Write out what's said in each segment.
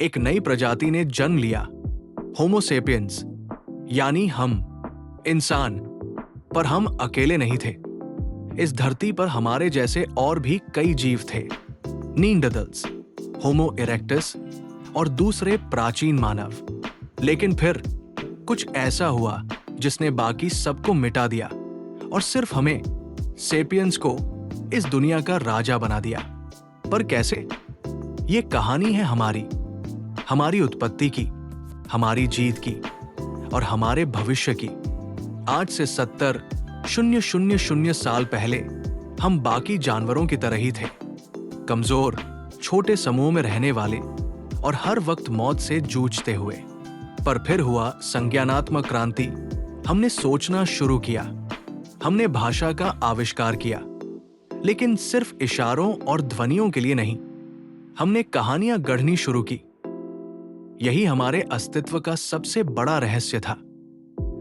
एक नई प्रजाति ने जन्म लिया, होमो सेपियंस, यानी हम, इंसान। पर हम अकेले नहीं थे। इस धरती पर हमारे जैसे और भी कई जीव थे, नींडरथैल्स, होमो इरेक्टस और दूसरे प्राचीन मानव। लेकिन फिर कुछ ऐसा हुआ जिसने बाकी सबको मिटा दिया और सिर्फ हमें, सेपियंस को, इस दुनिया का राजा बना दिया। पर कैसे? ये कहानी है हमारी उत्पत्ति की, हमारी जीत की और हमारे भविष्य की। आज से 70,000 साल पहले हम बाकी जानवरों की तरह ही थे, कमजोर, छोटे समूह में रहने वाले और हर वक्त मौत से जूझते हुए। पर फिर हुआ संज्ञानात्मक क्रांति। हमने सोचना शुरू किया, हमने भाषा का आविष्कार किया, लेकिन सिर्फ इशारों और ध्वनियों के लिए नहीं। हमने कहानियां गढ़नी शुरू की। यही हमारे अस्तित्व का सबसे बड़ा रहस्य था।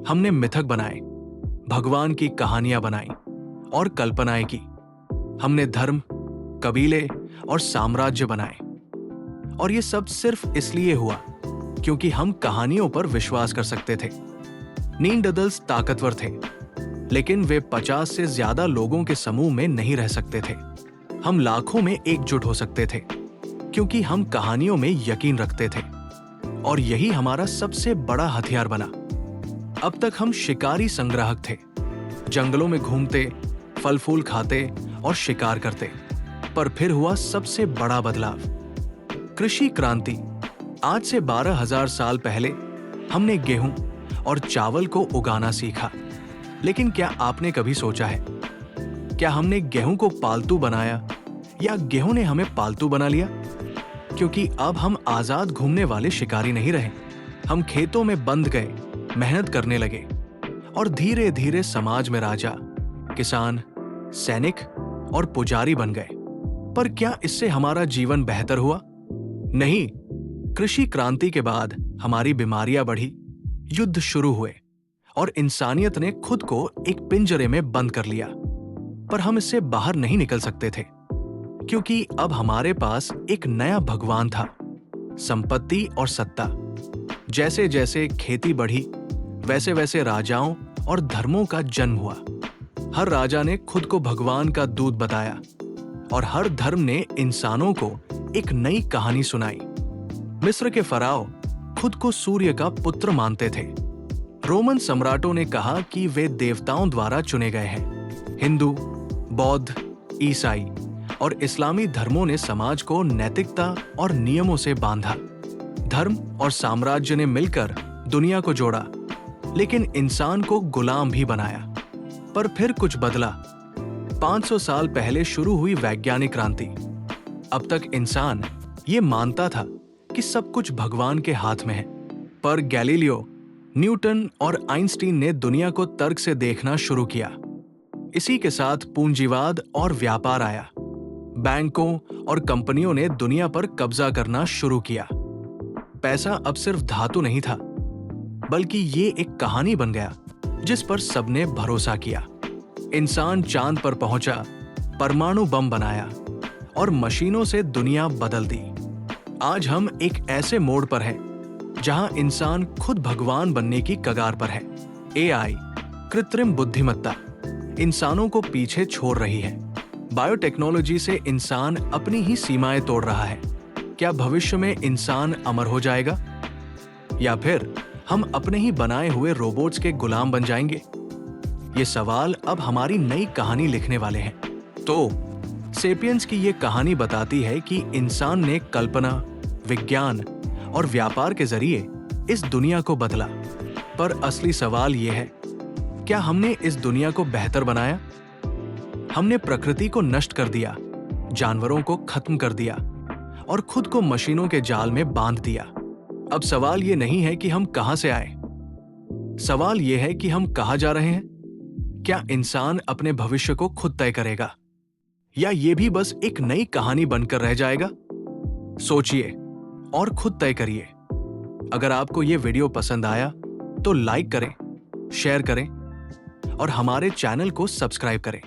हमने मिथक बनाए, भगवान की कहानियां बनाई और कल्पनाएं की। हमने धर्म, कबीले और साम्राज्य बनाए। और ये सब सिर्फ इसलिए हुआ क्योंकि हम कहानियों पर विश्वास कर सकते थे। नींडरथैल्स ताकतवर थे, लेकिन वे 50 से ज्यादा लोगों के समूह में नहीं रह सकते थे। हम लाखों में एकजुट हो सकते थे क्योंकि हम कहानियों में यकीन रखते थे। और यही हमारा सबसे बड़ा हथियार बना। अब तक हम शिकारी संग्राहक थे, जंगलों में घूमते, फल फूल खाते और शिकार करते। पर फिर हुआ सबसे बड़ा बदलाव, कृषि क्रांति। आज से 12,000 साल पहले हमने गेहूं और चावल को उगाना सीखा। लेकिन क्या आपने कभी सोचा है, क्या हमने गेहूं को पालतू बनाया या गेहूं ने हमें पालतू बना लिया? क्योंकि अब हम आजाद घूमने वाले शिकारी नहीं रहे। हम खेतों में बंध गए, मेहनत करने लगे और धीरे धीरे समाज में राजा, किसान, सैनिक और पुजारी बन गए। पर क्या इससे हमारा जीवन बेहतर हुआ? नहीं। कृषि क्रांति के बाद हमारी बीमारियां बढ़ी, युद्ध शुरू हुए और इंसानियत ने खुद को एक पिंजरे में बंद कर लिया। पर हम इससे बाहर नहीं निकल सकते थे, क्योंकि अब हमारे पास एक नया भगवान था, संपत्ति और सत्ता। जैसे जैसे खेती बढ़ी, वैसे वैसे राजाओं और धर्मों का जन्म हुआ। हर राजा ने खुद को भगवान का दूत बताया और हर धर्म ने इंसानों को एक नई कहानी सुनाई। मिस्र के फराओ खुद को सूर्य का पुत्र मानते थे। रोमन सम्राटों ने कहा कि वे देवताओं द्वारा चुने गए हैं। हिंदू, बौद्ध, ईसाई और इस्लामी धर्मों ने समाज को नैतिकता और नियमों से बांधा। धर्म और साम्राज्य ने मिलकर दुनिया को जोड़ा, लेकिन इंसान को गुलाम भी बनाया। पर फिर कुछ बदला। 500 साल पहले शुरू हुई वैज्ञानिक क्रांति। अब तक इंसान ये मानता था कि सब कुछ भगवान के हाथ में है। पर गैलीलियो, न्यूटन और आइंस्टीन ने दुनिया को तर्क से देखना शुरू किया। इसी के साथ पूंजीवाद और व्यापार आया। बैंकों और कंपनियों ने दुनिया पर कब्जा करना शुरू किया। पैसा अब सिर्फ धातु नहीं था, बल्कि ये एक कहानी बन गया जिस पर सबने भरोसा किया। इंसान चांद पर पहुंचा, परमाणु बम बनाया और मशीनों से दुनिया बदल दी। आज हम एक ऐसे मोड़ पर हैं जहां इंसान खुद भगवान बनने की कगार पर है। एआई, कृत्रिम बुद्धिमत्ता, इंसानों को पीछे छोड़ रही है। बायोटेक्नोलॉजी से इंसान अपनी ही सीमाएं तोड़ रहा है। क्या भविष्य में इंसान अमर हो जाएगा, या फिर हम अपने ही बनाए हुए रोबोट्स के गुलाम बन जाएंगे? ये सवाल अब हमारी नई कहानी लिखने वाले हैं। तो सेपियंस की ये कहानी बताती है कि इंसान ने कल्पना, विज्ञान और व्यापार के जरिए इस दुनिया को बदला। पर असली सवाल ये है, क्या हमने इस दुनिया को बेहतर बनाया? हमने प्रकृति को नष्ट कर दिया, जानवरों को खत्म कर दिया और खुद को मशीनों के जाल में बांध दिया। अब सवाल ये नहीं है कि हम कहां से आए, सवाल ये है कि हम कहां जा रहे हैं। क्या इंसान अपने भविष्य को खुद तय करेगा, या ये भी बस एक नई कहानी बनकर रह जाएगा? सोचिए और खुद तय करिए। अगर आपको ये वीडियो पसंद आया तो लाइक करें, शेयर करें और हमारे चैनल को सब्सक्राइब करें।